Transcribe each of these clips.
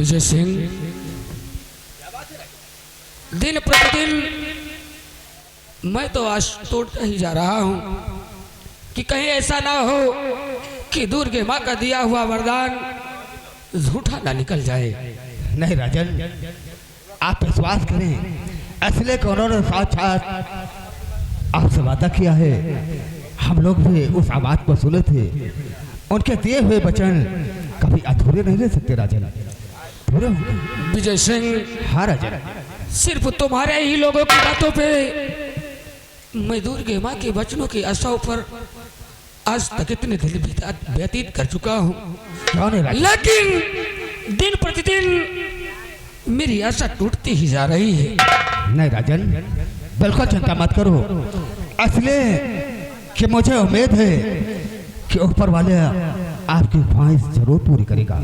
विजय सिंह, दिन प्रतिदिन मैं तो आज तोड़ता ही जा रहा हूं कि कहीं ऐसा ना हो कि दुर्गे माँ का दिया हुआ वरदान झूठा ना निकल जाए। नहीं राजन, आप विश्वास करें, असले को उन्होंने साक्षात आपसे वादा किया है। हम लोग भी उस आवाज को सुने थे। उनके दिए हुए वचन कभी अधूरे नहीं रह सकते राजन, पूरे होंगे। विजय सिंह, हाँ राजन, सिर्फ तुम्हारे ही लोगों की बातों पे मैं दुर्गे माँ के वचनों की आशाओं पर आज तक इतने दिन व्यतीत कर चुका हूँ, लेकिन दिन प्रतिदिन मेरी आशा टूटती ही जा रही है। नहीं राजन, बिल्कुल चिंता मत करो। असले कि मुझे उम्मीद है कि ऊपर वाले आपकी ख्वाहिश जरूर पूरी करेगा।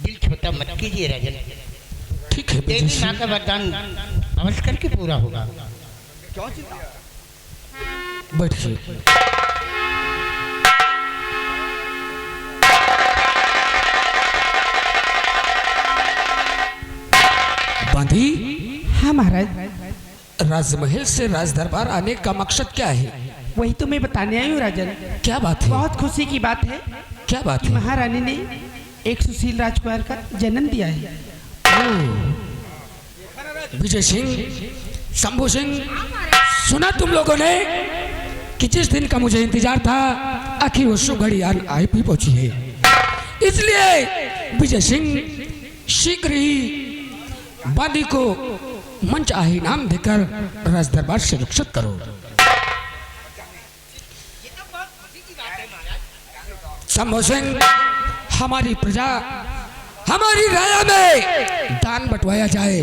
दिल छोटा मत कीजिए राजन, ठीक है, देवी माँ का वरदान अवश्य करके पूरा होगा। क्यों चिंता? बैठिए। बांधी, हाँ महाराज, राजमहल से राज दरबार आने का मकसद क्या है? वही तो मैं बताने आई हूँ राजन। क्या बात है? बहुत खुशी की बात है क्या बात कि है? महारानी ने एक सुशील राजकुमार का जन्म दिया है। विजय सिंह, शंभू सिंह, सुना तुम लोगों ने कि जिस दिन का मुझे इंतजार था आखिर वो शुभ घड़ी आई भी पहुंची है। इसलिए विजय सिंह शीघ्र ही बांदी को मनचाही नाम देकर राज दरबार से रुखसत करो। शंभू सिंह, हमारी प्रजा, हमारी राया में दान बंटवाया जाए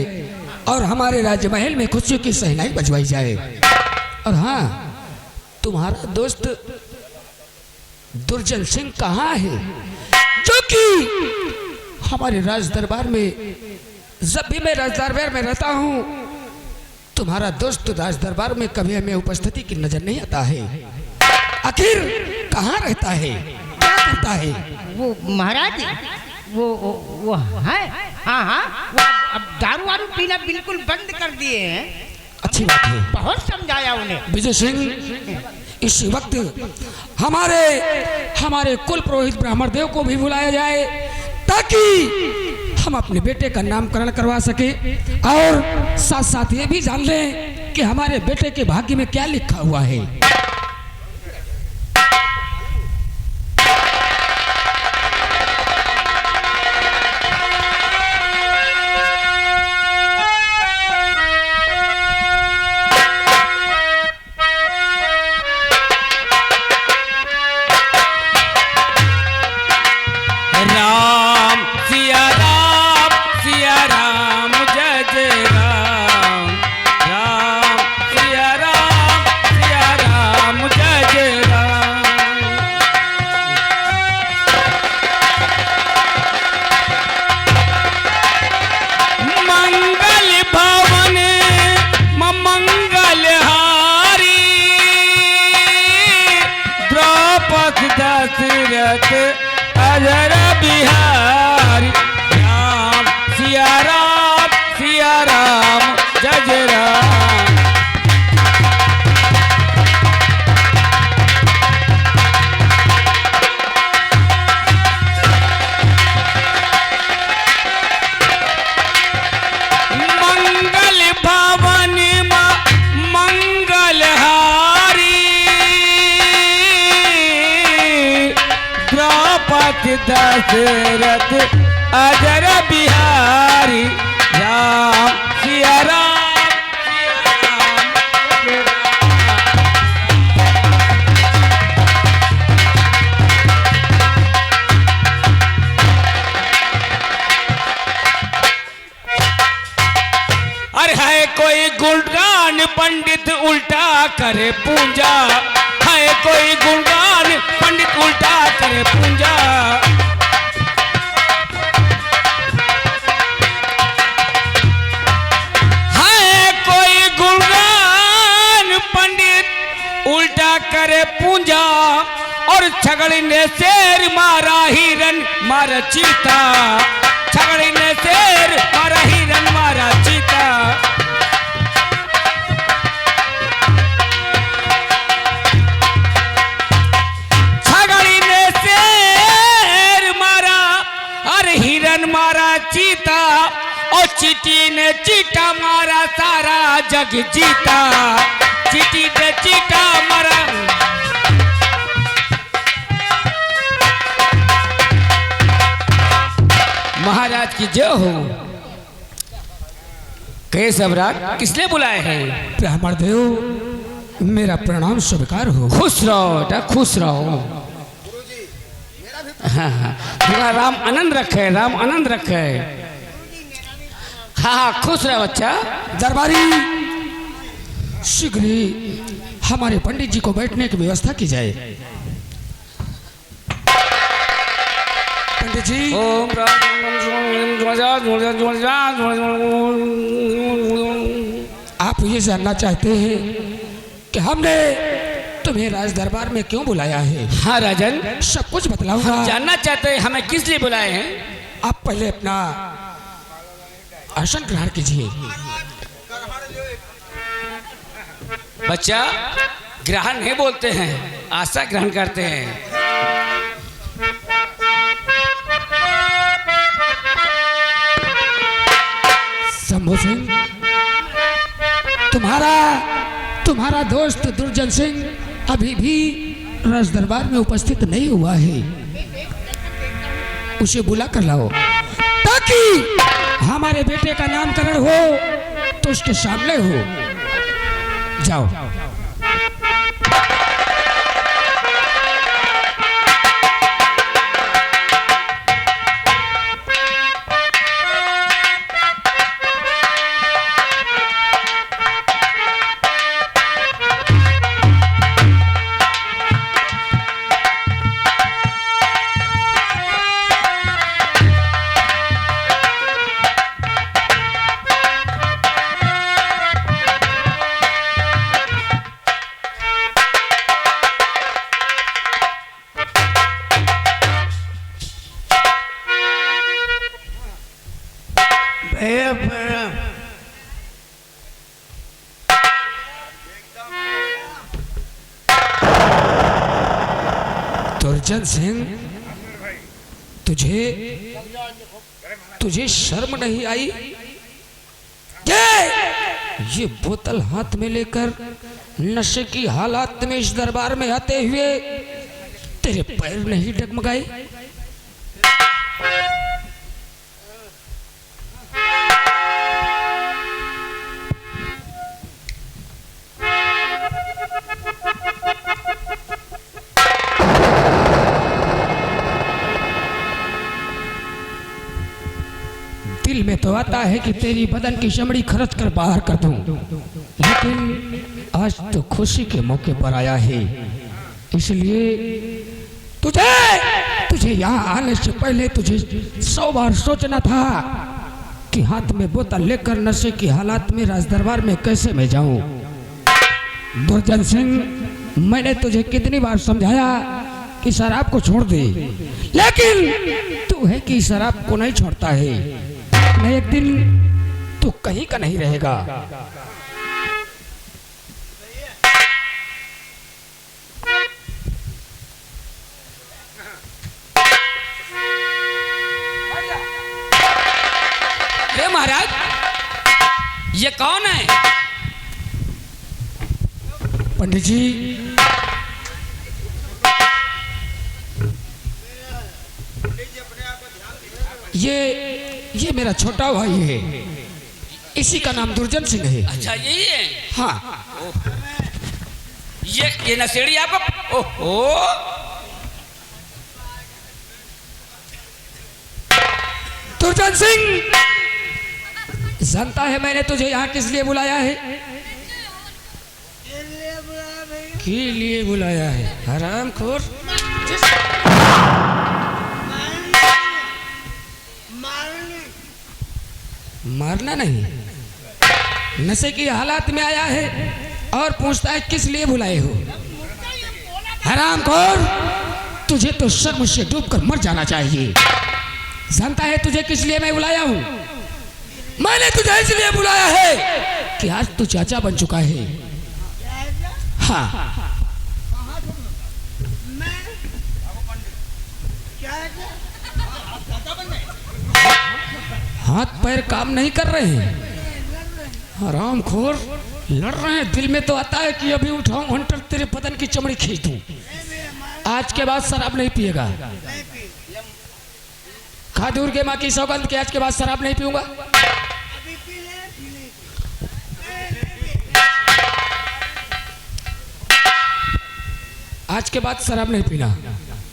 और हमारे राजमहल में खुशियों की सहनाई बजवाई जाए। और हाँ, तुम्हारा दोस्त दुर्जन सिंह कहाँ है, जो कि हमारे राज दरबार में, जब भी मैं राज दरबार में रहता हूँ तुम्हारा दोस्त राज दरबार में कभी हमें उपस्थिति की नजर नहीं आता है। आखिर कहाँ रहता है, क्या करता है? वो महाराज वो है, हाँ हाँ, वो अब दारू वारू पीना बिल्कुल बंद कर दिए हैं। अच्छी बात है, बहुत समझाया उन्हें। विजय सिंह, इसी वक्त हमारे कुल पुरोहित ब्राह्मण देव को भी बुलाया जाए ताकि हम अपने बेटे का नामकरण करवा सके और साथ साथ ये भी जान लें कि हमारे बेटे के भाग्य में क्या लिखा हुआ है। अजर बिहारी राम सिया राम जय जय राम। मंगल भवन मां मंगलहारी, द्रौपदी दशरथ अजर बिहारी राम सिया राम। अरे है कोई गुणगान पंडित उल्टा करे पूजा, है कोई गुणगान पंडित उल्टा करे पूजा। है कोई गुणगान पंडित उल्टा करे पूजा और छगड़ी ने शेर मारा हिरन मारा चीता, छगड़ी ने शेर मारा हिरन मारा चीता। छगड़ी ने शेर मारा और हिरन मारा चीता, और चीटी ने चीटा मारा सारा जग जीता, चीटी ने चीटा मारा। महाराज की जय हो। केशव राज किसने बुलाए हैं? ब्राह्मण देव मेरा प्रणाम स्वीकार हो। खुश रहो बेटा, खुश रहो। हाँ हाँ, तुम्हारा राम आनंद रखे, राम आनंद रखे। हाँ हाँ, खुश रहो बच्चा। दरबारी शीघ्र ही हमारे पंडित जी को बैठने की व्यवस्था की जाए। पंडित जी ओम आप ये जानना चाहते हैं कि हमने तुम्हें राज दरबार में क्यों बुलाया है? हाँ राजन, सब कुछ बतलाऊंगा। जानना चाहते हैं हमें किस लिए बुलाए हैं? आप पहले अपना आसन ग्रहण कीजिए। बच्चा ग्रहण नहीं बोलते हैं, आशा ग्रहण करते हैं। शंभू सिंह, तुम्हारा दोस्त दुर्जन सिंह अभी भी राज दरबार में उपस्थित नहीं हुआ है। उसे बुला कर लाओ ताकि हमारे बेटे का नामकरण हो तो उसके सामने हो। जाओ। दुर्जन सिंह, तुझे शर्म नहीं आई? ये बोतल हाथ में लेकर नशे की हालात में इस दरबार में आते हुए तेरे पैर नहीं डगमगाए? दिल में तो आता है कि तेरी बदन की चमड़ी खर्च कर बाहर कर दूं, लेकिन आज तो खुशी के मौके पर आया है, इसलिए तुझे यहाँ आने से पहले तुझे 100 बार सोचना था कि हाथ में बोतल लेकर नशे की हालात में राज दरबार में कैसे मैं जाऊं। दुर्जन सिंह, मैंने तुझे कितनी बार समझाया कि शराब को छोड़ दे, लेकिन तू है कि शराब को नहीं छोड़ता है। नहीं, एक दिन तू कहीं का नहीं रहेगा। हे महाराज, ये कौन है? पंडित जी, ये मेरा छोटा भाई है, इसी का नाम दुर्जन सिंह है। अच्छा यही है? हाँ। ये नशेड़ी आपको? ओहो, दुर्जन सिंह, जानता है मैंने तुझे यहाँ किस लिए बुलाया है? के लिए बुलाया है? हरामखोर, मारना नहीं, नशे की हालात में आया है और पूछता है किस लिए बुलाए हो? हरामखोर, तुझे तो शर्म से डूबकर मर जाना चाहिए। जानता है तुझे किस लिए मैं बुलाया हूँ? मैंने तुझे इसलिए बुलाया है कि आज तू चाचा बन चुका है। हाँ, हाथ पैर काम नहीं कर रहे हैं, हरामखोर लड़ रहे हैं। दिल में तो आता है कि अभी उठाऊं हंटर तेरे बदन की चमड़ी खींच दूं। आज के बाद शराब नहीं पिएगा। खा दुर्गे माँ की सौगंध के आज के बाद शराब नहीं पीऊंगा। आज के बाद शराब नहीं पीना।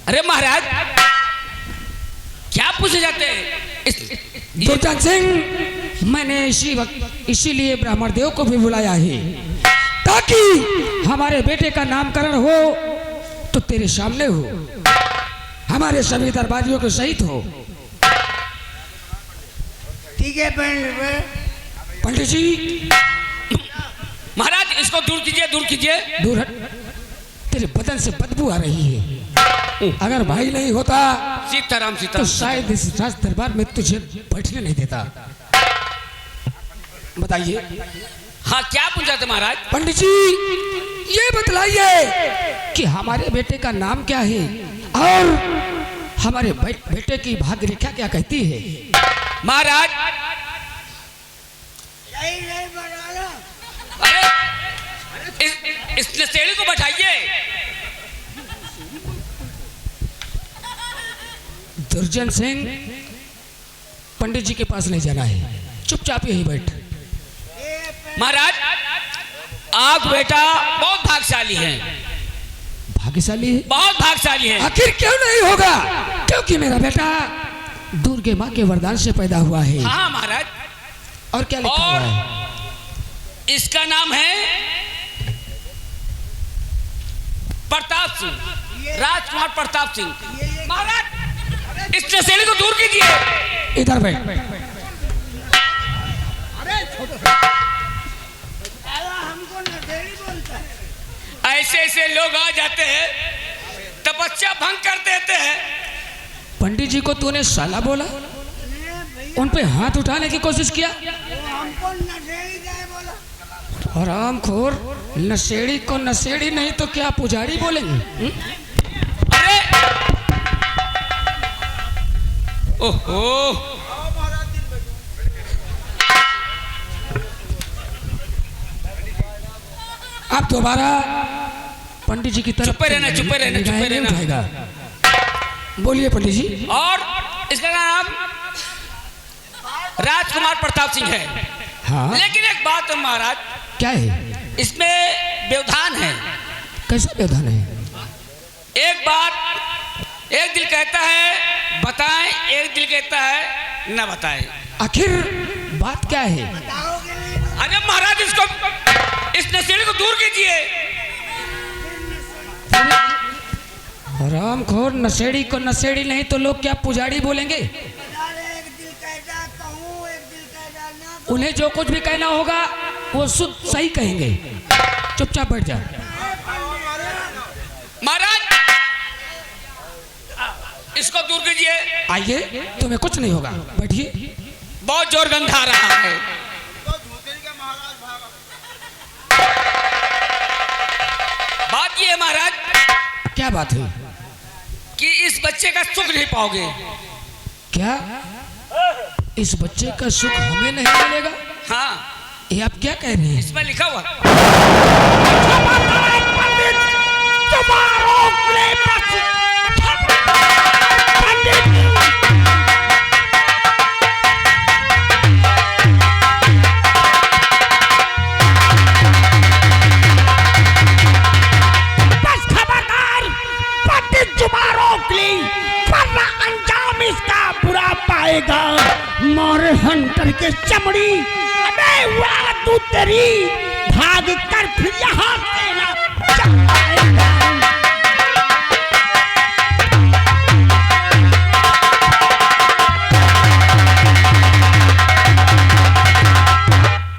अरे महाराज क्या पूछे जाते हैं? दुर्जन सिंह, मैंने इसीलिए ब्राह्मण देव को भी बुलाया है ताकि हमारे बेटे का नामकरण हो तो तेरे सामने हो, हमारे सभी दरबारियों के सहित हो। ठीक है पंडित जी। महाराज इसको दूर कीजिए, दूर कीजिए। दूर हट, तेरे बदन से बदबू आ रही है। अगर भाई नहीं होता सीताराम तो सीताराम। शायद इस राज दरबार में तुझे बैठने नहीं देता। बताइए। हाँ क्या पूछा थे महाराज? पंडित जी ये बतलाइए कि हमारे बेटे का नाम क्या है और हमारे बेटे की भाग्य रेखा क्या कहती है? महाराज अरे इस नशेड़ी को बैठाइए। दुर्जन सिंह, पंडित जी के पास नहीं जाना है, चुपचाप यही बैठ। महाराज आप बेटा बहुत भाग्यशाली है। भाग्यशाली है? बहुत भाग्यशाली है। आखिर क्यों नहीं होगा? क्योंकि मेरा बेटा दुर्गे माँ के वरदान से पैदा हुआ है। हाँ महाराज। और क्या लिखा हुआ है? इसका नाम है प्रताप सिंह, राजकुमार प्रताप सिंह। महाराज इस नशेड़ी को दूर कीजिए। इधर बैठ। ऐसे ऐसे लोग आ जाते हैं, तपस्या भंग कर देते हैं। पंडित जी को तूने साला बोला, उन पे हाथ उठाने की कोशिश किया। हरामखोर, नशेड़ी को नशेड़ी नहीं तो क्या पुजारी बोलेंगे? अरे ओहो, आप दोबारा पंडित जी की तरफ चुप रहना, चुप रहना, चुप निगाहें नहीं रहना। उठाएगा। बोलिए पंडित जी। और इसका नाम राजकुमार प्रताप सिंह है। हाँ, लेकिन एक बात है महाराज, क्या है? इसमें व्यवधान है। कैसा व्यवधान है? एक बात, एक दिल कहता है बताएं, एक दिल कहता है न बताएं। आखिर बात क्या है? अरे महाराज इसको, इस नशेड़ी को दूर कीजिए। हरामखोर, नशेड़ी को नशेड़ी नहीं तो लोग क्या पुजारी बोलेंगे? उन्हें जो कुछ भी कहना होगा वो शुद्ध सही कहेंगे। चुपचाप बैठ जा। महाराज इसको दूर कीजिए। आइए, तुम्हें कुछ नहीं होगा, बैठिए। बहुत जोर गंध आ रहा है। बात ये है महाराज, क्या बात है? कि इस बच्चे का सुख नहीं पाओगे। क्या इस बच्चे का सुख हमें नहीं मिलेगा? हाँ, ये आप क्या कह रहे हैं? इसमें लिखा हुआ। बस खबरदार, पंडित जुमारों के वरना अंजाम इसका बुरा पाएगा। मोर हंटर के चमड़ी, अबे वाह तू तेरी, भाग कर फिर यहाँ से ना जाएगा।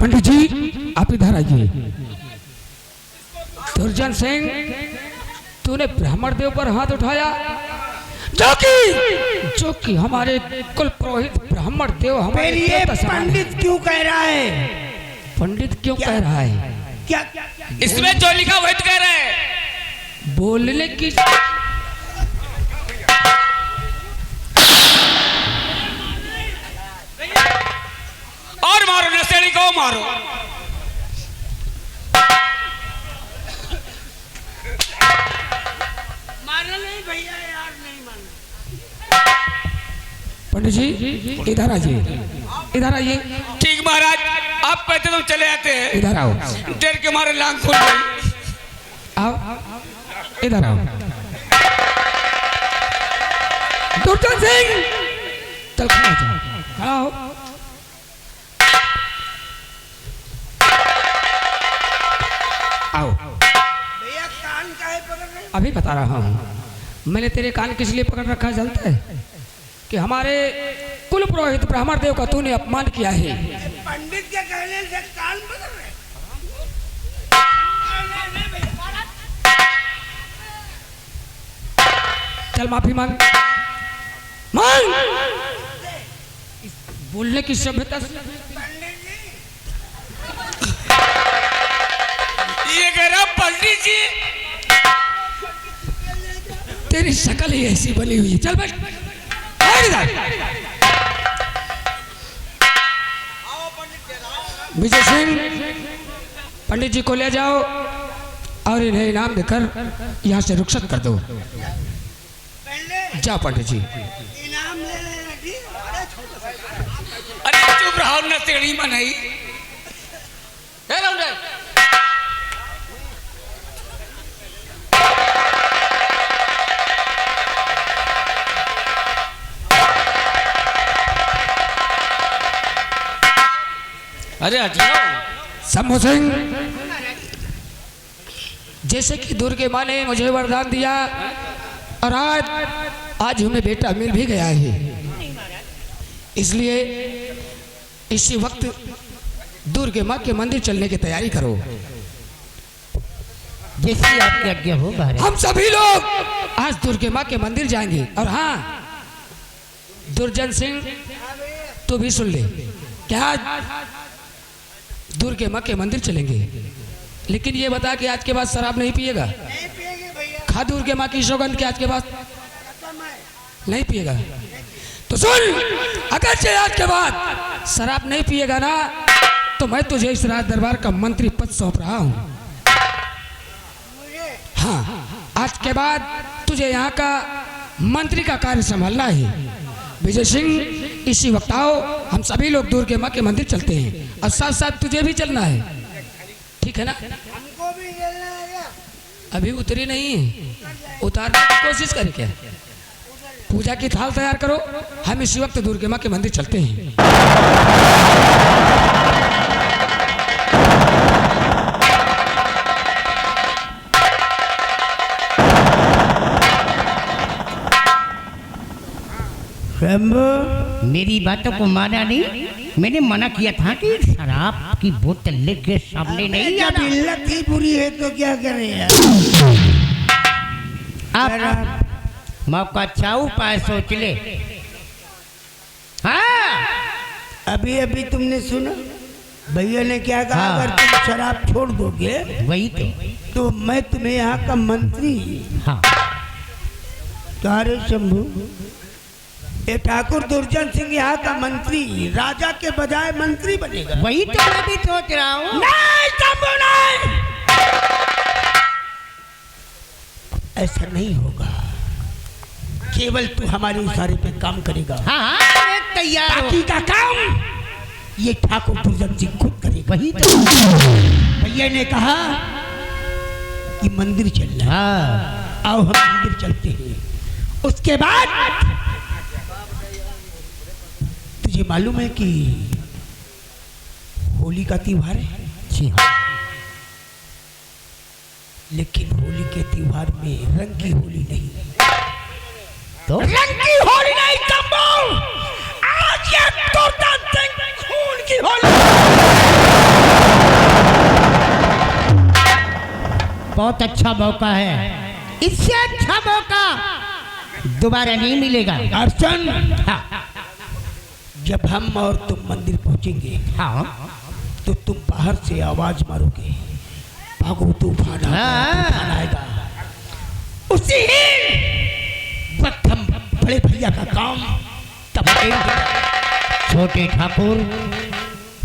पंडित जी आप इधर आइए। दुर्जन सिंह, तूने ब्राह्मण देव पर हाथ उठाया जो कि हमारे कुल पुरोहित ब्राह्मण देव हमारे फिर ये देवता समान हैं। पंडित क्यों कह रहा है? पंडित क्यों कह रहा है? क्या इसमें जो लिखा वही तो कह रहे हैं। बोलने की और मारो नशेड़ी को मारो। मारना नहीं भैया यार, नहीं मारना। पंडित जी इधर आइए, इधर आइए, ठीक महाराज, आप कहते तो चले आते हैं, इधर आओ, डर के मारे लांग खुल गई। आओ इधर आओ। दुर्जन सिंह चल खड़ा हो, खड़ा हो। आओ, भैया कान काहे पकड़ रहे? अभी बता रहा हूँ। मैंने तेरे कान किस लिए पकड़ रखा है जानता है? कि हमारे कुल पुरोहित ब्राह्मण देव का तूने अपमान किया है। पंडित के कहने से कान पकड़ रहे? चल माफी मांग, मांग। बोलने की सभ्यता से ये कह रहा पंडित जी, तेरी शक्ल ही ऐसी बनी हुई है। चल बैठ, बैठ इधर। विजय सिंह, पंडित जी को ले जाओ और इन्हें इनाम देकर यहाँ से रुखसत कर दो। जाओ पंडित जी। इनाम ले लेना, ठीक? अरे चुप रहो नशेड़ी में नहीं। अरे हटियो। शंभू सिंह, जैसे कि दुर्गे माँ ने मुझे वरदान दिया और आज हमें बेटा मिल भी गया है, इसलिए इसी वक्त दुर्गे माँ के मंदिर चलने की तैयारी करो। जैसी आपकी आज्ञा हो महाराज। हम सभी लोग आज दुर्गे माँ के मंदिर जाएंगे। और हाँ दुर्जन सिंह, तू भी सुन ले, क्या दुर्गे माँ के मंदिर चलेंगे, लेकिन ये बता कि आज के बाद शराब नहीं पिएगा। नहीं पिएंगे भैया, खा दुर्गे माँ की सौगंध के आज के बाद नहीं पिएगा। तो सुन, अगर से आज के बाद शराब नहीं पिएगा ना, तो मैं तुझे इस राज दरबार का मंत्री पद सौंप रहा हूँ। हाँ, आज के बाद तुझे यहाँ का मंत्री का कार्य संभालना है। विजय सिंह, इसी वक्त आओ, हम सभी लोग दुर्गे माँ के मंदिर चलते हैं और साथ साथ तुझे भी चलना है, ठीक है ना? हमको भी खेलना है क्या? अभी उतरी नहीं है, उतारने की कोशिश करें क्या? पूजा की थाल तैयार करो, हम इसी वक्त दुर्गे माँ के मंदिर चलते हैं। शंभू, मेरी बातों को माना नहीं। मैंने मना किया था कि शराब की बोतल लेके सामने नहीं आना। इल्लत ही बुरी है तो क्या करें यार। आप मौका अच्छा उपाय सोच ले। हाँ, अभी अभी तुमने सुना भैया ने क्या कहा? हाँ। अगर तुम शराब छोड़ दोगे वही तो मैं तुम्हें यहाँ का मंत्री। हाँ, तारे शंभू, ये ठाकुर दुर्जन सिंह यहाँ का मंत्री, राजा के बजाय मंत्री बनेगा। वही तो मैं भी सोच रहा हूँ। नहीं शंभू, नहीं, ऐसा नहीं होगा। केवल तू हमारे इशारे पे काम करेगा, हाँ हाँ, मैं तैयार हूँ। बाकी का काम ये ठाकुर दुर्जन सिंह खुद करेगा। वही तो। भैया ने कहा कि मंदिर चलना है। हाँ, आओ हम मंदिर चलते हैं। उसके बाद तुझे मालूम है कि होली का त्योहार है, जी हाँ। लेकिन होली के त्योहार में रंग की होली नहीं। तो रंग की होली नहीं शंभू, आज ये दुर्जन सिंह खून की होली। बहुत अच्छा मौका है, इससे अच्छा मौका दोबारा नहीं मिलेगा। अर्चन, हाँ जब हम और तुम मंदिर पहुंचेंगे हाँ तो तुम बाहर से आवाज मारोगे, भागो तूफान हाँ। आएगा। उसी वक्त हम बड़े भैया का काम तब करेंगे। छोटे ठाकुर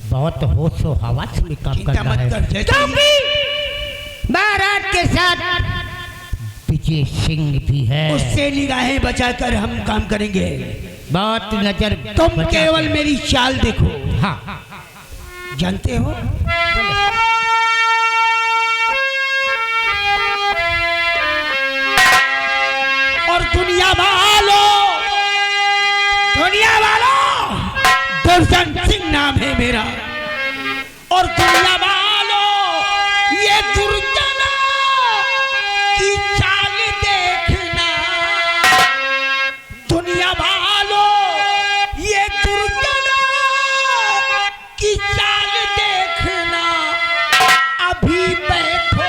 बहुत होशो हवास में काम चिंता करना मत है। कर, जैसे महाराज के साथ विजय सिंह भी है। उससे निगाहें बचाकर हम काम करेंगे। बहुत नजर तुम बचा- केवल मेरी चाल देखो। हाँ जानते हो और दुनिया वालों, दर्शन सिंह नाम है मेरा। और दुनिया वालों, ये दुर्जना की चाल देखना। दुनिया वालों, ये दुर्जना की चाल देखना। अभी बैठो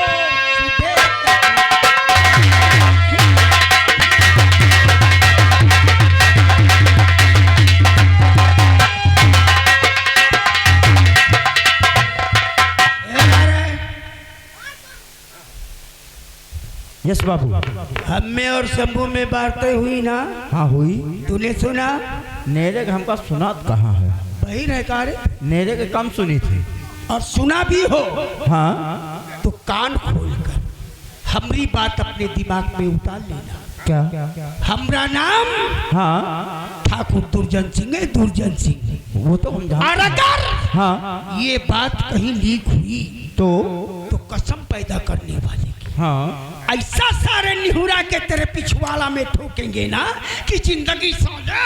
सुबह तक। यस बाबू। हम में और शंभू में बातें हुई ना, हाँ हुई। तूने सुना? नेरे के हमका सुनात कहाँ है? वही रह कार्य नेरे के कम सुनी थी। और सुना भी हो हाँ तो कान खोलकर हमारी बात अपने दिमाग में उतार लेना। क्या? हमारा नाम हाँ ठाकुर दुर्जन सिंह है, दुर्जन सिंह। वो तो हम और जानते हैं। अगर हाँ ये बात कहीं लीक हुई तो तो कसम पैदा करने वाले की हाँ ऐसा सारे निहुरा के तेरे पिछवाड़ा में ठोकेंगे ना कि जिंदगी सोजा।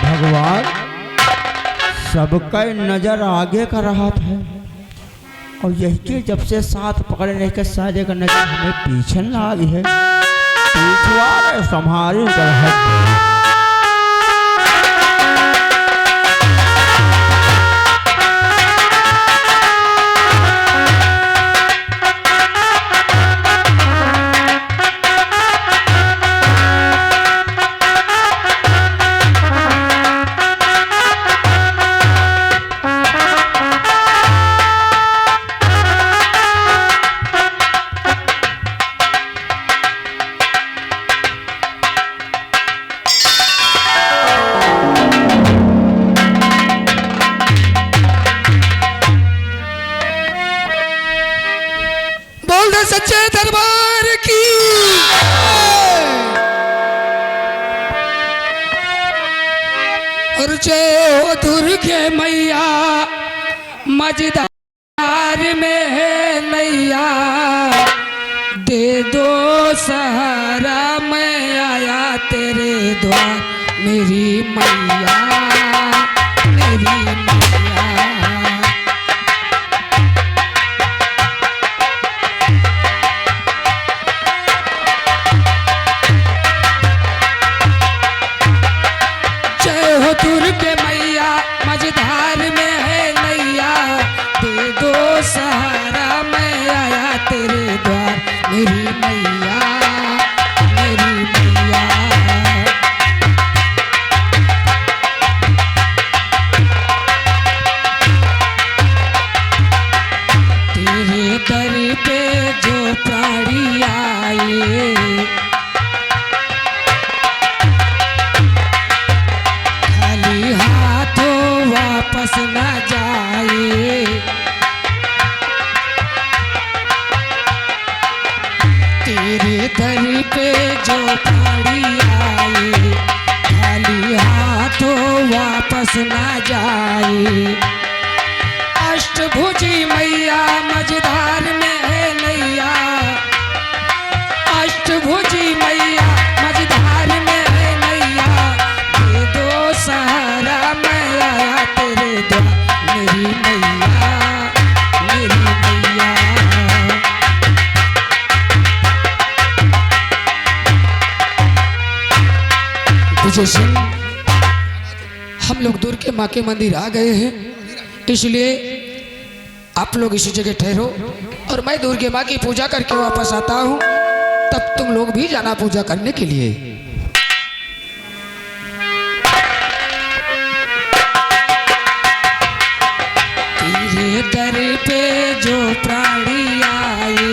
भगवान सबका नजर आगे का रहा था और यही के जब से साथ पकड़ने के सारे का नजर हमें पीछे न आ गई है। पिछवाड़े संभारी कर सच्चे दरबार की और जय हो दुर्गे मैया, मझधार में है नैया, दे दो सहारा, मैं आया तेरे द्वार मेरी मैया, मेरी मैया। दुर्गे मैया, मझधार में है नैया, दे दो सहारा, मैं आया तेरे द्वार मेरी मैया, मेरी मैया। तेरे दर पे जो प्राणी आए, वापस न जाए। तेरे दर पे जो प्राणी आए, खाली हाथों वापस न जाए। अष्टभुजी मैया, मझधार में है नैया, अष्टभुजी मैया, मझधार में है नैया, दे दो सहारा, मैं आया तेरे द्वार मेरी मैया, मेरी मैया। विजय सिंह, हम लोग दुर्गे माँ के मंदिर आ गए हैं, इसलिए आप लोग इसी जगह ठहरो और मैं दुर्गे माँ की पूजा करके वापस आता हूँ, तब तुम लोग भी जाना पूजा करने के लिए। तेरे दर पे जो प्राणी आए,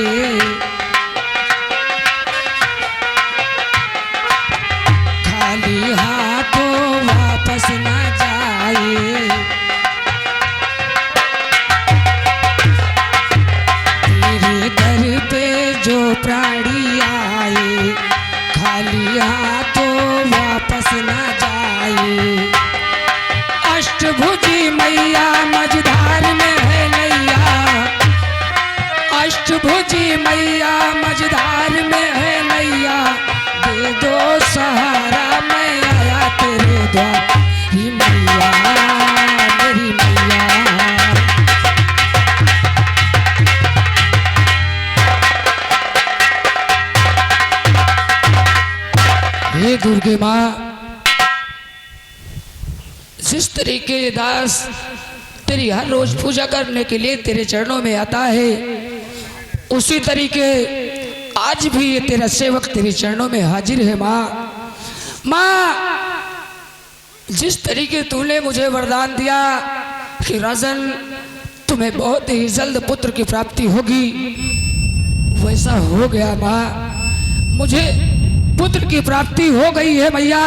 खाली हाथों वापस न जाए। तेरे दर पे जो प्राणी आए, खाली हाथों वापस न जाए। अष्टभुजी मैया मझधार में है नैया, अष्टभुजी मैया मझधार में है नैया। दे दो सहारा मैं आया तेरे द्वार, ही मैया मेरी मैया। हे दुर्गे माँ, जिस तरीके दास तेरी हर रोज पूजा करने के लिए तेरे चरणों में आता है, उसी तरीके आज भी ये तेरा सेवक तेरे चरणों में हाजिर है। माँ माँ, जिस तरीके तूने मुझे वरदान दिया कि राजन तुम्हें बहुत ही जल्द पुत्र की प्राप्ति होगी, वैसा हो गया। माँ, मुझे पुत्र की प्राप्ति हो गई है मैया,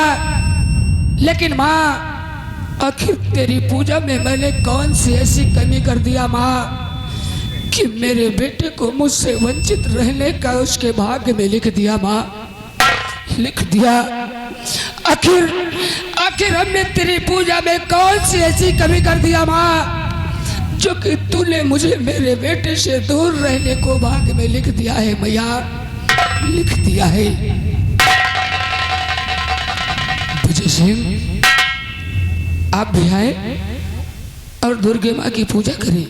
लेकिन माँ आखिर तेरी पूजा में मैंने कौन सी ऐसी कमी कर दिया माँ कि मेरे बेटे को मुझसे वंचित रहने का उसके भाग्य में लिख दिया। माँ, लिख दिया। आखिर हमने तेरी पूजा में कौन सी ऐसी कमी कर दिया माँ, जो कि तूने मुझे मेरे बेटे से दूर रहने को भाग्य में लिख दिया है मैया, लिख दिया है। विजय सिंह, आप भी आए और दुर्गे माँ की पूजा करें।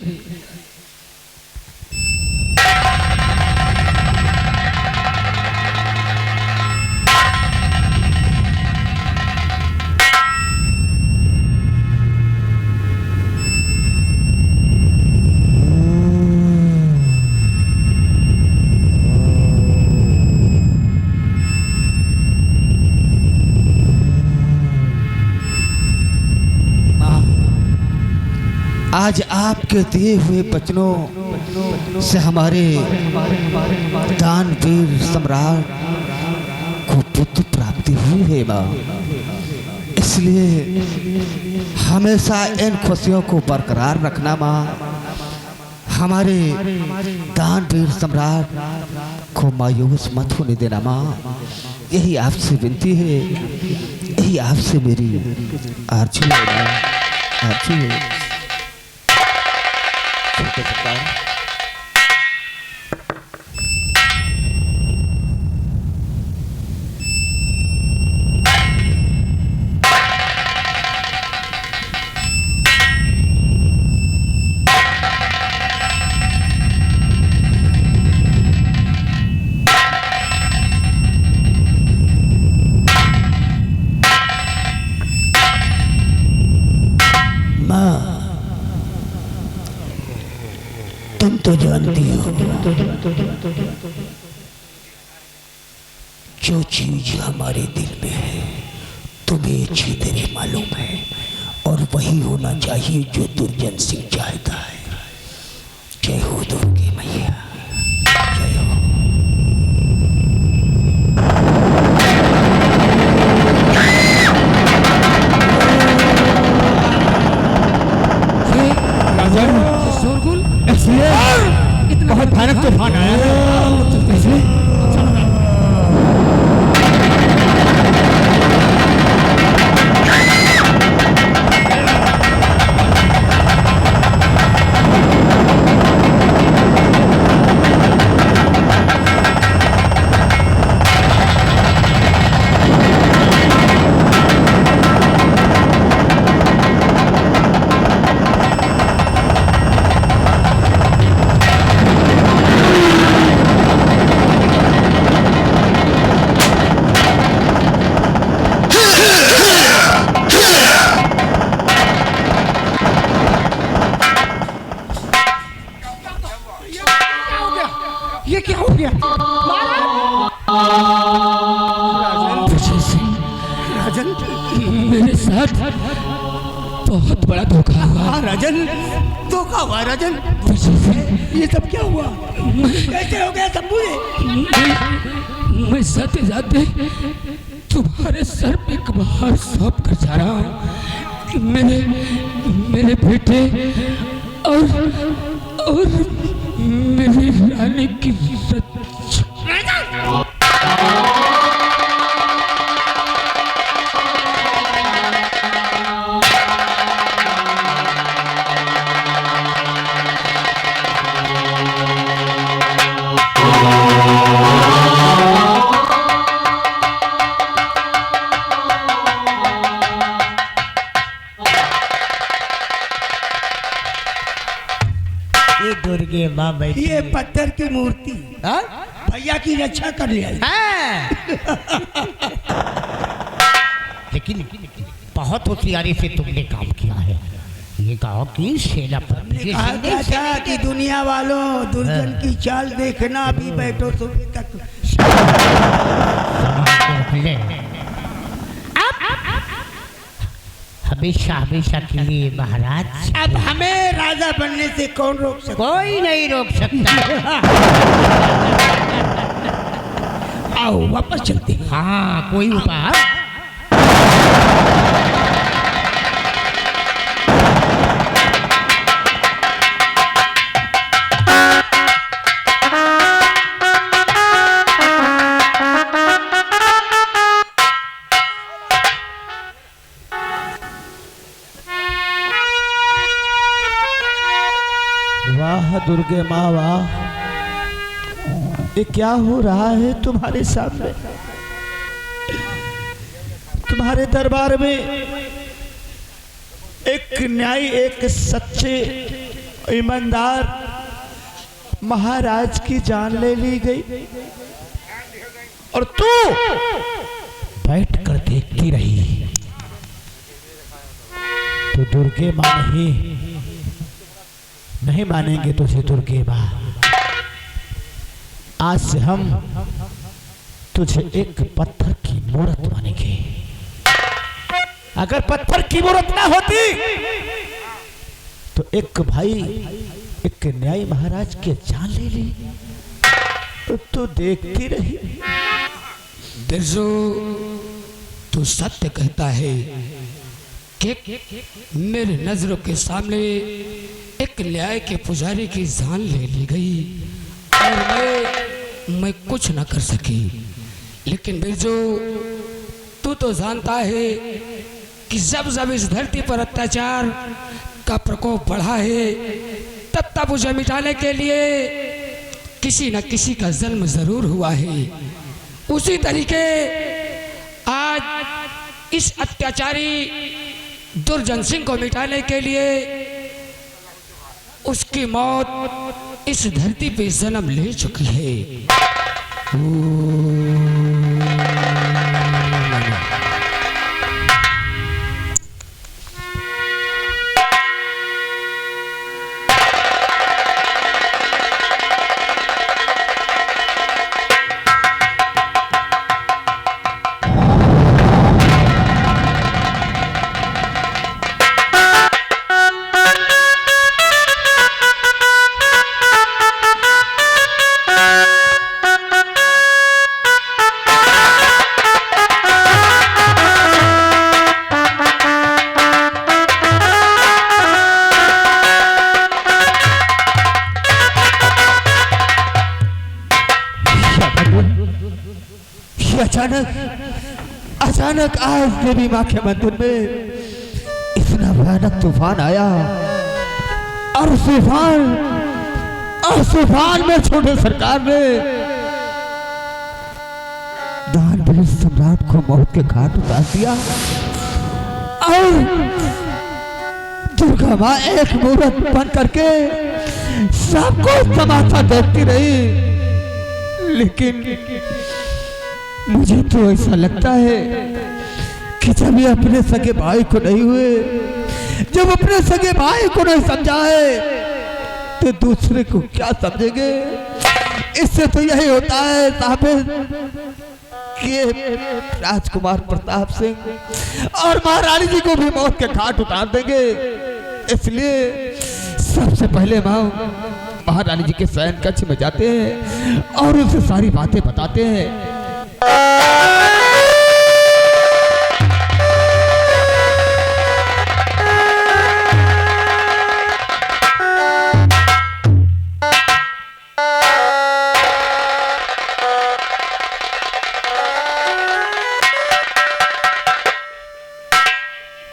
आज आपके दिए हुए वचनों से हमारे दानवीर सम्राट को पुत्र प्राप्ति हुई है माँ, इसलिए हमेशा इन खुशियों को बरकरार रखना माँ। हमारे दानवीर सम्राट को मायूस मत होने देना माँ, यही आपसे विनती है, यही आपसे मेरी आरज़ू है माँ, आरज़ू है। तुम तो जानती हो जो चीज हमारे दिल में है तुम्हें अच्छी तरह मालूम है, और वही होना चाहिए जो दुर्जन सिंह चाहता है। जय हो दुर्गे मैया, जय हो। बहुत भयानक तूफान आया है। ये क्या हो गया? विजय सिंह, राजन, मेरे साथ बहुत बड़ा धोखा हुआ। हाँ राजन, धोखा हुआ राजन। विजय सिंह, ये सब क्या हुआ? कैसे हो गया सब मुझे? मैं जाते जाते तुम्हारे सर पे एक बार सौंप कर जा रहा हूँ। मेरे बेटे और मेरी रानी की ये दुर्गे माँ बैठी ये पत्थर की मूर्ति हाँ? भैया की रक्षा कर लिया। हाँ। लेकिन बहुत होशियारी से तुमने काम किया है। ये गाँव की सेनापति कहा क्या था कि दुनिया वालों दुर्जन की चाल देखना, अभी बैठो सुबह तक। हमेशा हमेशा के लिए महाराज, अब हमें राजा बनने से कौन रोक सकता? कोई नहीं रोक सकता। आओ वापस चलते हैं। हाँ, कोई उपाय? वाह दुर्गे माँ वाह, ये क्या हो रहा है तुम्हारे सामने? तुम्हारे दरबार में एक न्यायी, एक सच्चे ईमानदार महाराज की जान ले ली गई और तू बैठ कर देखती रही। तो दुर्गे माँ नहीं मानेंगे तुझे दुर्गे माँ। आज से हम तुझे एक पत्थर की मूर्त मानेंगे। अगर पत्थर की मूर्त ना होती तो एक भाई, एक न्यायी महाराज के जान ले ली तो तू देखती रही। बिरजू, तू सत्य कहता है कि मेरे नजरों के सामने एक न्याय के पुजारी की जान ले ली गई और मैं कुछ न कर सकी। लेकिन बिरजू, तू तो जानता है कि जब जब इस धरती पर अत्याचार का प्रकोप बढ़ा है, तब तब उसे मिटाने के लिए किसी न किसी का जन्म जरूर हुआ है। उसी तरीके आज इस अत्याचारी दुर्जन सिंह को मिटाने के लिए उसकी मौत इस धरती पे जन्म ले चुकी है। अचानक आज देवी माँ के मंदिर में इतना भयानक तूफान आया और तूफान में छोटे सरकार ने दानवीर सम्राट को मौत के घाट उतार दिया और दुर्गा माँ एक मूर्त बन करके सबको तमाशा देखती रही। लेकिन मुझे तो ऐसा लगता है कि जब ये अपने सगे भाई को नहीं हुए, जब अपने सगे भाई को नहीं समझाए तो दूसरे को क्या समझेंगे। इससे तो यही होता है साहब कि राजकुमार प्रताप सिंह और महारानी जी को भी मौत के घाट उतार देंगे। इसलिए सबसे पहले महारानी जी के शयन कक्ष में जाते हैं और उनसे सारी बातें बताते हैं।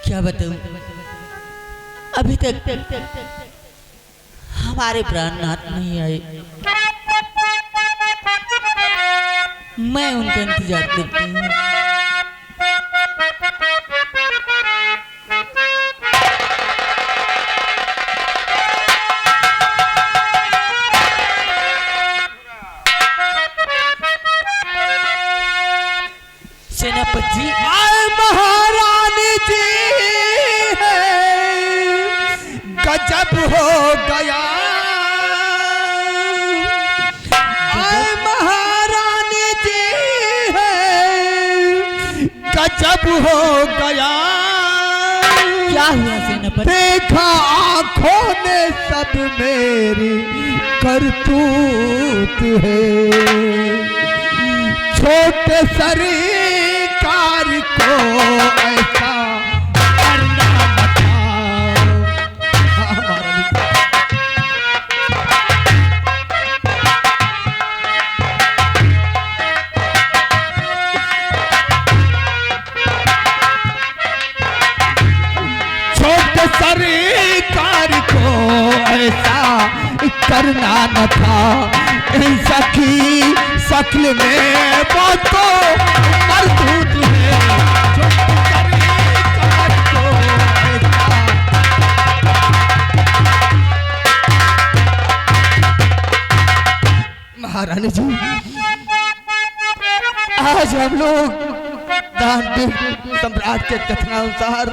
क्या बताऊं, अभी तक हमारे प्राणनाथ नहीं आए। मैं उनका इंतजार करती हूँ। सेनापति जी, महारानी जी गजब हो गया, महारानी जी गजब हो गया। क्या हुआ सेनापति? देखा आंखों ने सब मेरी करतूत है, छोटे सरकार को ऐसा करना बताओ। छोटे सरकार को ऐसा करना न था, इन सखी शक्ल में वो तो मरदूत है। महारानी जी, आज हम लोग दानवीर सम्राट के कथनानुसार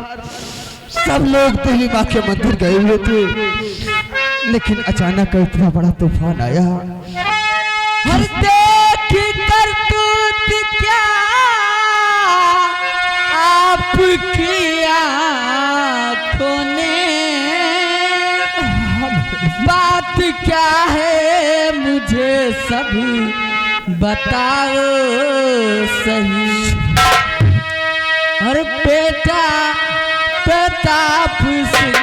सब लोग देवी माँ के मंदिर गए हुए थे, लेकिन अचानक इतना बड़ा तूफान आया। हर देख करतूत क्या आपकी आँखों ने, बात क्या है मुझे सभी बताओ सही। और बेटा प्रताप सिंह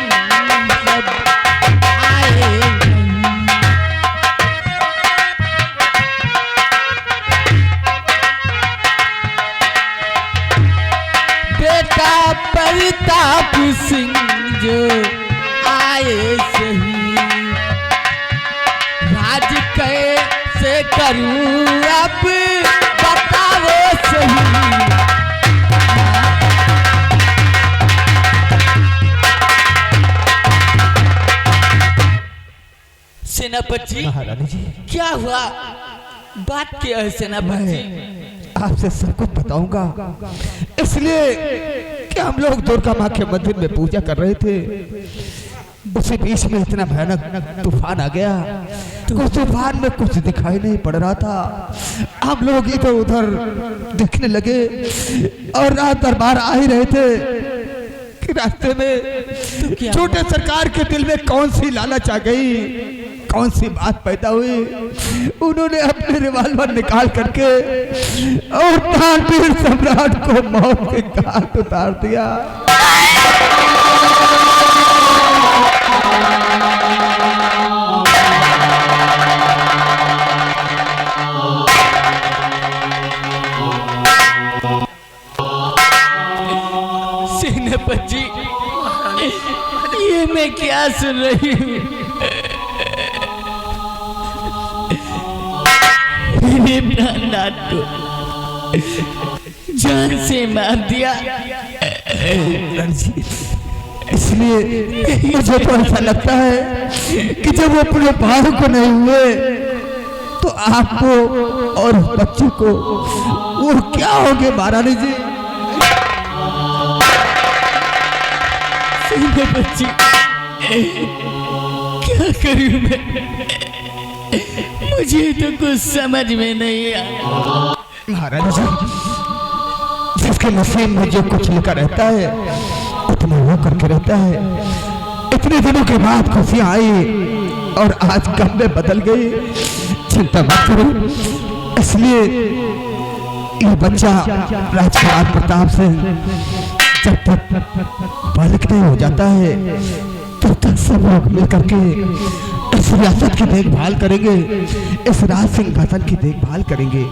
जब आए प्रताप सिंह जो आए सही, राज कैसे करूं अब बताओ सही। सेनापति, महारानी जी, क्या हुआ? बात क्या है सेनापति? आपसे सब कुछ बताऊंगा, इसलिए कि हम लोग दुर्गा माँ के मंदिर में पूजा कर रहे थे, उसी बीच में इतना भयानक तूफान आ गया। उस तूफान में कुछ दिखाई नहीं पड़ रहा था। हम लोग इधर उधर देखने लगे और रात दरबार आ ही रहे थे कि रास्ते में छोटे सरकार के दिल में कौन सी लालच आ गई, कौन सी बात पैदा हुई। उन्होंने अपने रिवॉल्वर निकाल करके और दानवीर सम्राट को मौत के घाट उतार दिया। सेनापति, ये मैं क्या सुन रही हूँ? मेरे प्राणनाथ को जान से मार दिया। इसलिए मुझे तो ऐसा लगता है कि जब वो अपने भाई को नहीं हुए तो आपको और बच्चे को वो क्या होगे महारानी जी? बच्ची, क्या करूं मैं? मुझे तो कुछ समझ में नहीं आया। महाराज जी, जिसके नसीब में जो कुछ लिखा रहता है उतना वो करके रहता है। इतने दिनों के बाद खुशियां आई और आज गम में बदल गई। चिंता मत करो। इसलिए ये बच्चा राजकुमार प्रताप सिंह जब तक बालक नहीं हो जाता है तब तक सब लोग मिलकर के इस रियासत की देखभाल करेंगे, इस राज सिंहासन की देखभाल करेंगे।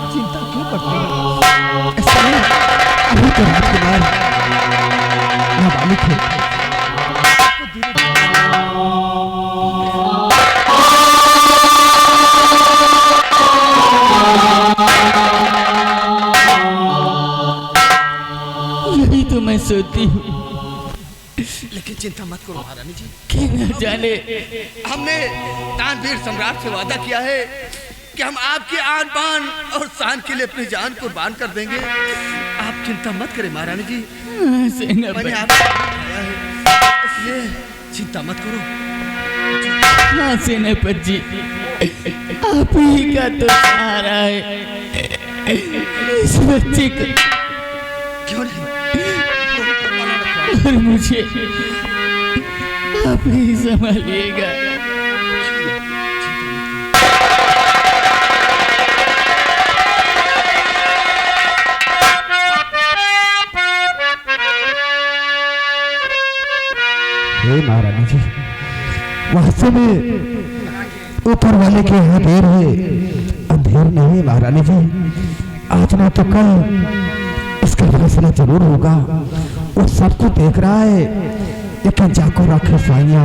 चिंता क्यों करते हैं? अभी तो राजकुमार नाबालिग है। यही तो मैं सोचती हूँ लेकिन चिंता मत करो महारानी जी, कि न जाने हमने तानवीर सम्राट से वादा किया है कि हम आपकी आन बान और शान के लिए अपनी जान कुर्बान कर देंगे। आप चिंता मत करें महारानी जी, मैंने आपको बताया है, इसलिए चिंता मत करो। हाँ सेनापति जी, आप ही का तो सहारा है। इस बच्चे को क्यों नहीं? और मुझे आप ही संभालिएगा। हे महारानी जी, वास्तव में ऊपर वाले के यहाँ देर है, अंधेर नहीं है महारानी जी। आज ना तो कल इसका फैसला जरूर होगा। वो सबको देख रहा है, लेकिन जाको रखे साइया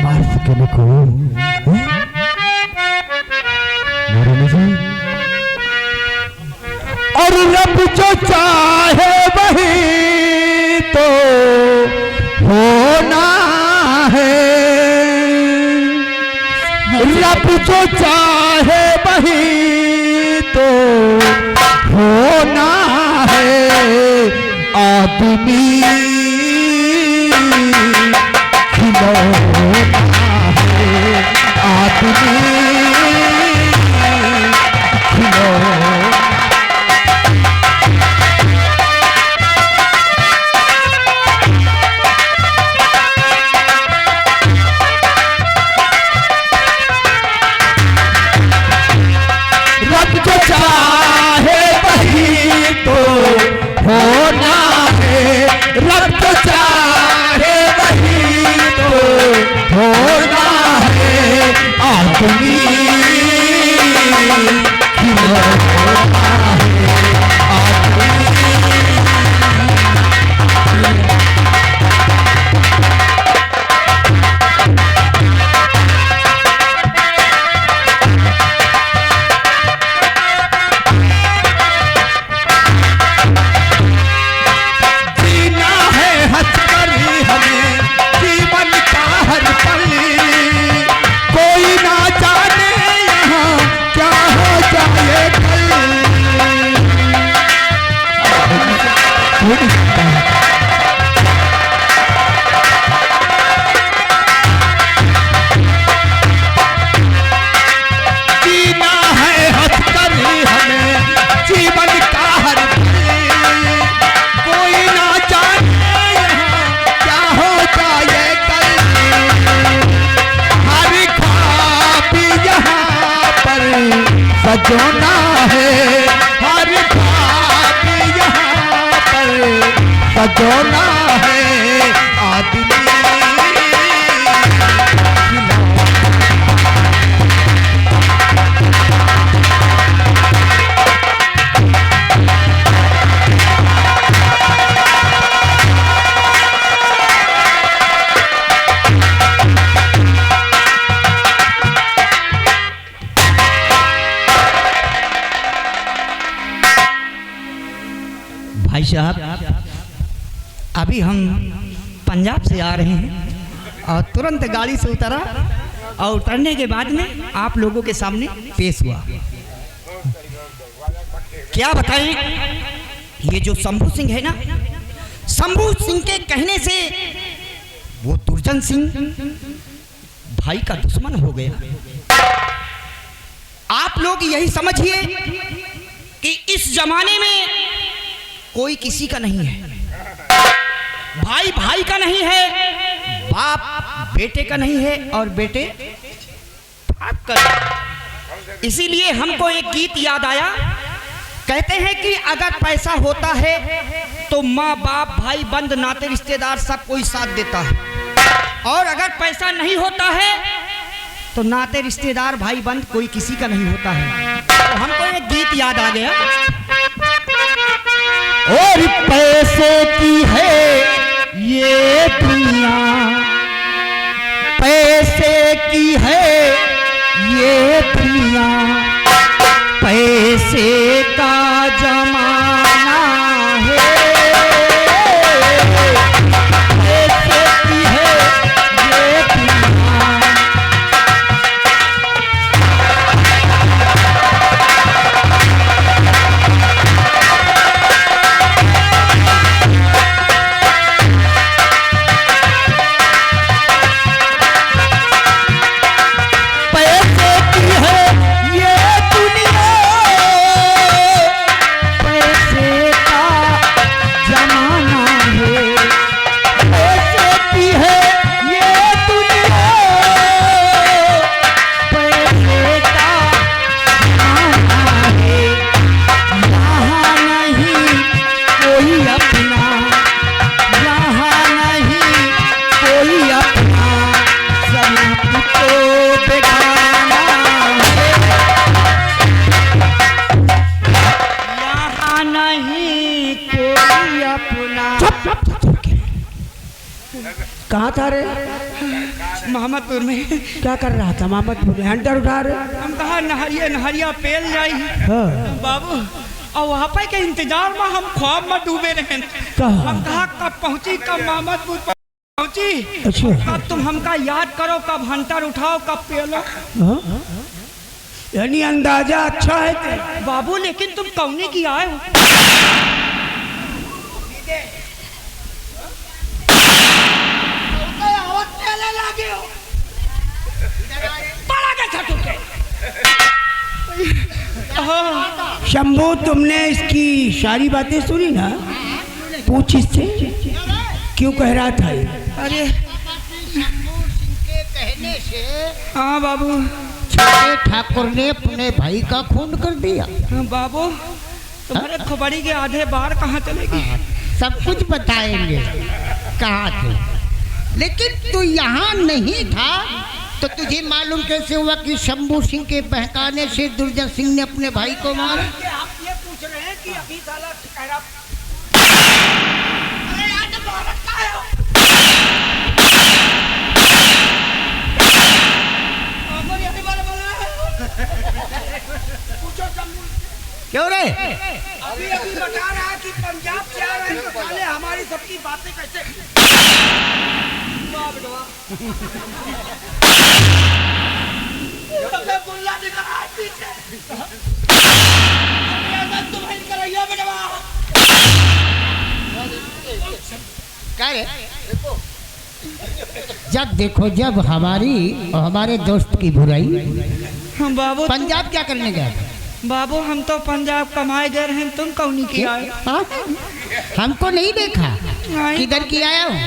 मार सके न कोई। महारानी जी, और रब जो चाहे वही तो होना है, रब जो चाहे वही तो होना है। आदमी खिलौना है, आदमी खिलौना। रब जो चाहे वही तो होना है, रब जो चाहे वही तो होना है। आदमी खिलौना है, आदमी। जीना है हंसकर हमें जीवन का हर पल, कोई ना जाने यहाँ क्या हो जाए कल। जीना है हंसकर हमें जीवन का हर पल, कोई ना जाने यहाँ क्या हो जाए कल। हर ख्वाब यहाँ पर सजोना है, हर ख्वाब यहाँ पर सजोना है। आदमी भाई साहब, अभी हम पंजाब से आ रहे हैं और तुरंत गाड़ी से उतरा और उतरने के बाद में आप लोगों के सामने पेश हुआ। क्या बताएं, ये जो शंभू सिंह है ना, शंभू सिंह के कहने से वो दुर्जन सिंह भाई का दुश्मन हो गया। आप लोग यही समझिए कि इस जमाने में कोई किसी का नहीं है, भाई भाई का नहीं है, बाप बेटे का नहीं है और बेटे बाप का नहीं। इसीलिए हमको एक गीत याद आया। कहते हैं कि अगर पैसा होता है तो माँ बाप भाई बंद नाते रिश्तेदार सब कोई साथ देता है, और अगर पैसा नहीं होता है तो नाते रिश्तेदार भाई बंद कोई किसी का नहीं होता है। तो हमको एक गीत याद आ गया। और पैसे की है ये दुनिया, पैसे की है ये दुनिया, पैसे का जमाना है, पैसे की है ये दुनिया। कहाँ था रे? मोहम्मदपुर में। क्या कर रहा था मोहम्मदपुर में? हंटर उठा रहे? हम कहा नहरिया नहरिया पेल जाई। हाँ। बाबू और वहाँ पे के इंतजार में हम ख्वाब में डूबे रहे। हम कहा कब पहुँची, कब मोहम्मदपुर पहुँची। अच्छा। कब तुम हमका याद करो, कब हंटर उठाओ, कब पेलो। यानी अंदाजा अच्छा है बाबू, लेकिन तुम कौने की आए हो? शंभू, तुमने इसकी सारी बातें सुनी ना? पूछ इससे क्यों कह रहा था ये? अरे शंभू सिंह के कहने से हाँ बाबू, छोटे ठाकुर ने अपने भाई का खून कर दिया। हाँ बाबू, तुम्हारे खबरी के आधे बार कहाँ चलेगी? सब कुछ बताएंगे कहाँ थे, लेकिन तू यहाँ नहीं था तो तुझे मालूम कैसे हुआ कि शंभू सिंह के बहकाने से दुर्जन सिंह ने अपने भाई को मारा? आप ये पूछ रहे हैं कि अभी साला कह रहा क्यों रे? अभी अभी बता रहा कि पंजाब से आ रहे हैं तो साले हमारी सबकी बातें कैसे बुल्ला दिखा रहा है पीछे। तुम्हें करैया बेटवा क्या रे? जब देखो जब हमारी और हमारे दोस्त की बुराई। हम बाबू पंजाब क्या करने गए? बाबू हम तो पंजाब कमाए गए हैं, तुम कौन की आए? हाँ? हमको नहीं देखा, नहीं। किधर की आया हूँ?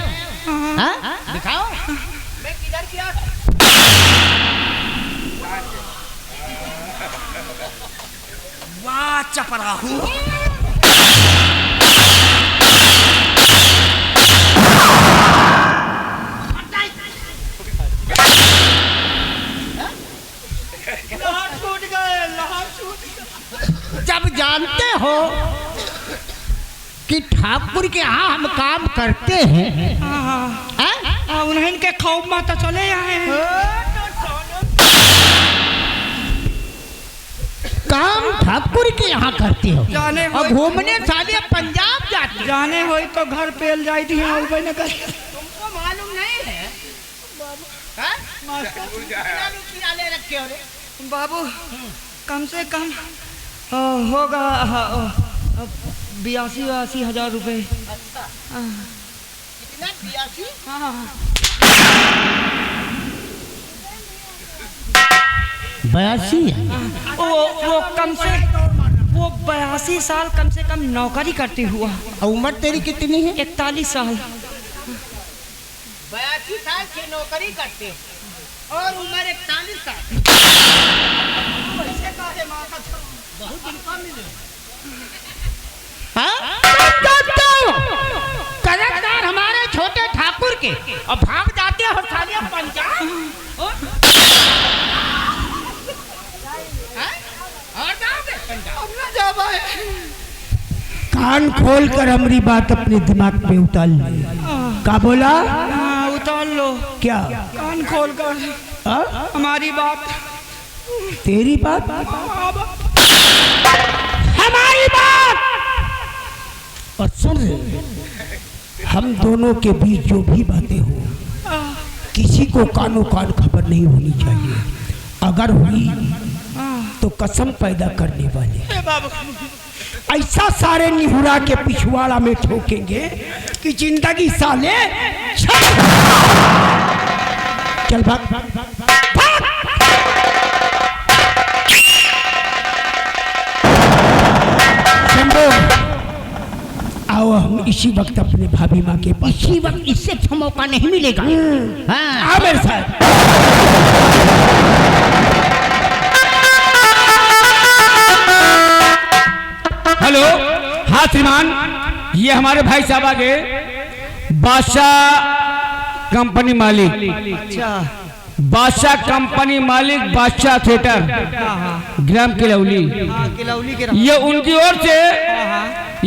हाँ। हाँ? दिखाओ। मैं किधर की आया? वाह चपराहू, जब जानते हो कि ठाकुर के यहाँ हम काम करते हैं, हैं? उन्हें के खौफ में तो चले आए हैं। काम ठाकुर के यहाँ करते हो जाने और घूमने साले पंजाब जाते। जाने हो तो घर पेल जाई थी और बने कर। तुमको मालूम नहीं है? रखे हो रे? बाबू कम से कम होगा 82-80 रुपए। कितना? 82? हाँ। 82 वो कम से वो 82 साल कम से कम नौकरी करते हुआ। और उम्र तेरी कितनी है? 41 साल। 82 साल की नौकरी करते हो और उम्र 41 साल। बहुत दिन का मिले। हाँ? कलेक्टर हमारे छोटे ठाकुर के और भाग जाते हो सालिया पंजाब। कान खोल कर हमारी बात अपने दिमाग में उतार ले। क्या बोला? हाँ, उतार लो। क्या? कान खोल कर हमारी बात। तेरी बात? हमारी बात। और सुन, हम दोनों के बीच जो भी बातें हो, किसी को कानो कान खबर नहीं होनी चाहिए। अगर हुई तो कसम पैदा करने वाले ऐसा सारे निहुरा के पिछवाड़ा में ठोकेंगे कि जिंदगी साले चल भाग भाग भाग भाग। शंभू, आओ हम इसी वक्त अपने भाभी माँ के पास। इसी वक्त इससे अच्छा मौका नहीं मिलेगा। हाँ, आओ मेरे साथ। हेलो, हाँ श्रीमान, ये हमारे भाई साहब आ गए, बादशाह कंपनी मालिक। अच्छा, बादशाह कंपनी मालिक, बादशाह थिएटर, ग्राम किलौली। किलौली के। ये उनकी ओर से,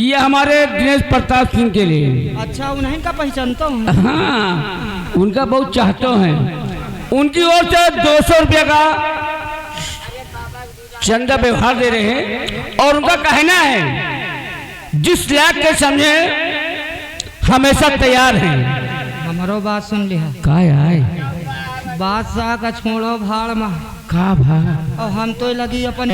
ये हमारे दिनेश प्रताप सिंह के लिए। अच्छा, उन्हीं का पहचानता हूँ। हाँ, उनका बहुत चाहते हैं। उनकी ओर से 200 रुपये का चंदा व्यवहार दे रहे हैं और उनका कहना है जिस लायक के समझे हमेशा तैयार हैं। हमारो बात सुन लिया। का आए बादशाह का छोड़ो भाड़ में का भा और हम तो लगी अपन